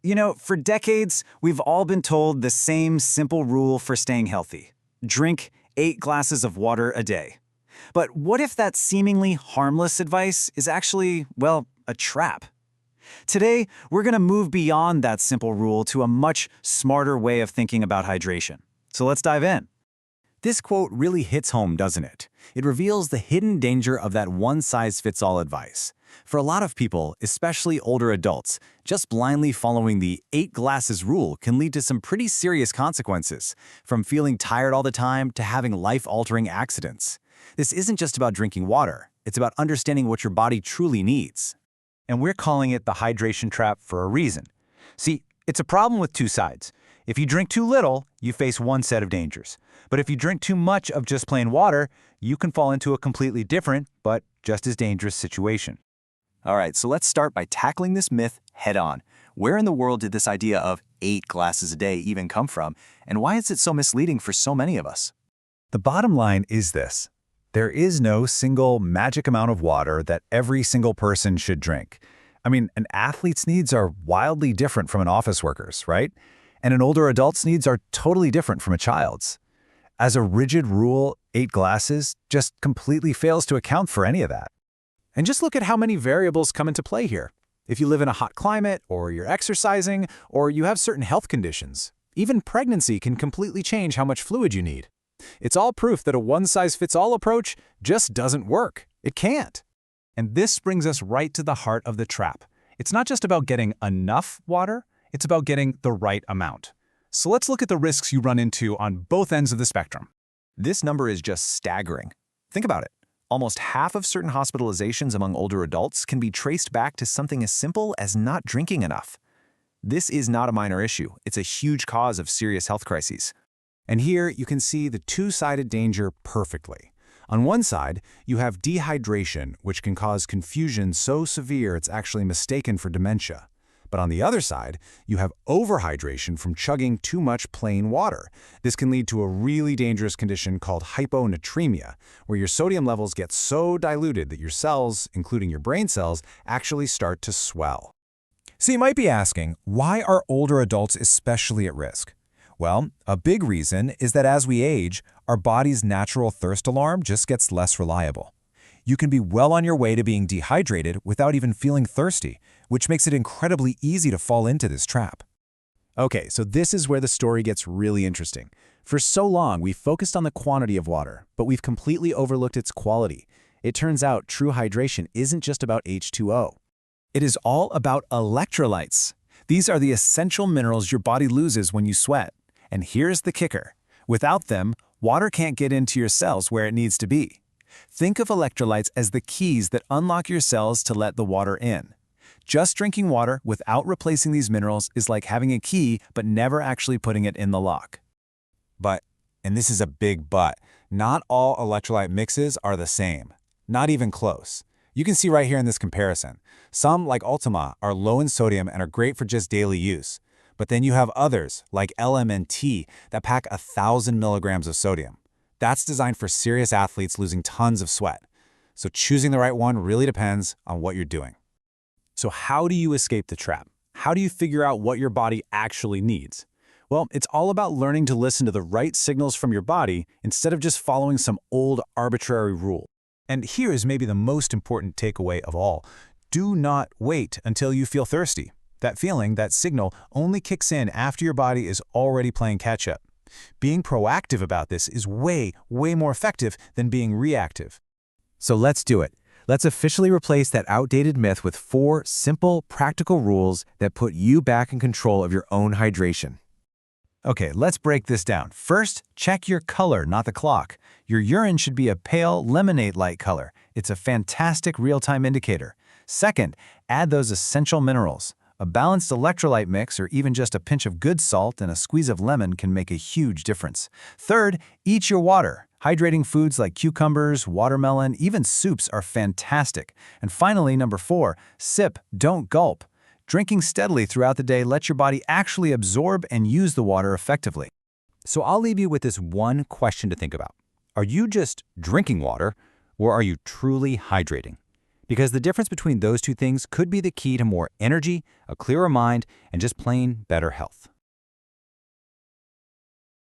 For decades, we've all been told the same simple rule for staying healthy. Drink 8 glasses of water a day. But what if that seemingly harmless advice is actually, well, a trap? Today, we're going to move beyond that simple rule to a much smarter way of thinking about hydration. So let's dive in. This quote really hits home, doesn't it? It reveals the hidden danger of that one-size-fits-all advice. For a lot of people, especially older adults, just blindly following the 8 glasses rule can lead to some pretty serious consequences, from feeling tired all the time to having life-altering accidents. This isn't just about drinking water, it's about understanding what your body truly needs. And we're calling it the hydration trap for a reason. See, it's a problem with two sides. If you drink too little, you face one set of dangers. But if you drink too much of just plain water, you can fall into a completely different, but just as dangerous situation. All right, so let's start by tackling this myth head-on. Where in the world did this idea of 8 glasses a day even come from, and why is it so misleading for so many of us? The bottom line is this. There is no single magic amount of water that every single person should drink. An athlete's needs are wildly different from an office worker's, right? And an older adult's needs are totally different from a child's. As a rigid rule, 8 glasses just completely fails to account for any of that. And just look at how many variables come into play here. If you live in a hot climate, or you're exercising, or you have certain health conditions, even pregnancy can completely change how much fluid you need. It's all proof that a one-size-fits-all approach just doesn't work. It can't. And this brings us right to the heart of the trap. It's not just about getting enough water, it's about getting the right amount. So let's look at the risks you run into on both ends of the spectrum. This number is just staggering. Think about it. Almost half of certain hospitalizations among older adults can be traced back to something as simple as not drinking enough. This is not a minor issue. It's a huge cause of serious health crises. And here you can see the two-sided danger perfectly. On one side, you have dehydration, which can cause confusion so severe it's actually mistaken for dementia. But on the other side, you have overhydration from chugging too much plain water. This can lead to a really dangerous condition called hyponatremia, where your sodium levels get so diluted that your cells, including your brain cells, actually start to swell. So you might be asking, why are older adults especially at risk? Well, a big reason is that as we age, our body's natural thirst alarm just gets less reliable. You can be well on your way to being dehydrated without even feeling thirsty, which makes it incredibly easy to fall into this trap. Okay, so this is where the story gets really interesting. For so long, we've focused on the quantity of water, but we've completely overlooked its quality. It turns out true hydration isn't just about H2O. It is all about electrolytes. These are the essential minerals your body loses when you sweat. And here's the kicker. Without them, water can't get into your cells where it needs to be. Think of electrolytes as the keys that unlock your cells to let the water in. Just drinking water without replacing these minerals is like having a key but never actually putting it in the lock. But, and this is a big but, not all electrolyte mixes are the same. Not even close. You can see right here in this comparison. Some, like Ultima, are low in sodium and are great for just daily use. But then you have others, like LMNT, that pack 1,000 milligrams of sodium. That's designed for serious athletes losing tons of sweat. So choosing the right one really depends on what you're doing. So how do you escape the trap? How do you figure out what your body actually needs? Well, it's all about learning to listen to the right signals from your body instead of just following some old arbitrary rule. And here is maybe the most important takeaway of all. Do not wait until you feel thirsty. That feeling, that signal, only kicks in after your body is already playing catch-up. Being proactive about this is way more effective than being reactive. So let's do it. Let's officially replace that outdated myth with 4 simple, practical rules that put you back in control of your own hydration. Okay, let's break this down. First, check your color, not the clock. Your urine should be a pale lemonade-like color. It's a fantastic real-time indicator. Second, add those essential minerals. A balanced electrolyte mix or even just a pinch of good salt and a squeeze of lemon can make a huge difference. Third, eat your water. Hydrating foods like cucumbers, watermelon, even soups are fantastic. And finally, number 4, sip, don't gulp. Drinking steadily throughout the day lets your body actually absorb and use the water effectively. So I'll leave you with this one question to think about. Are you just drinking water, or are you truly hydrating? because the difference between those two things could be the key to more energy, a clearer mind, and just plain better health.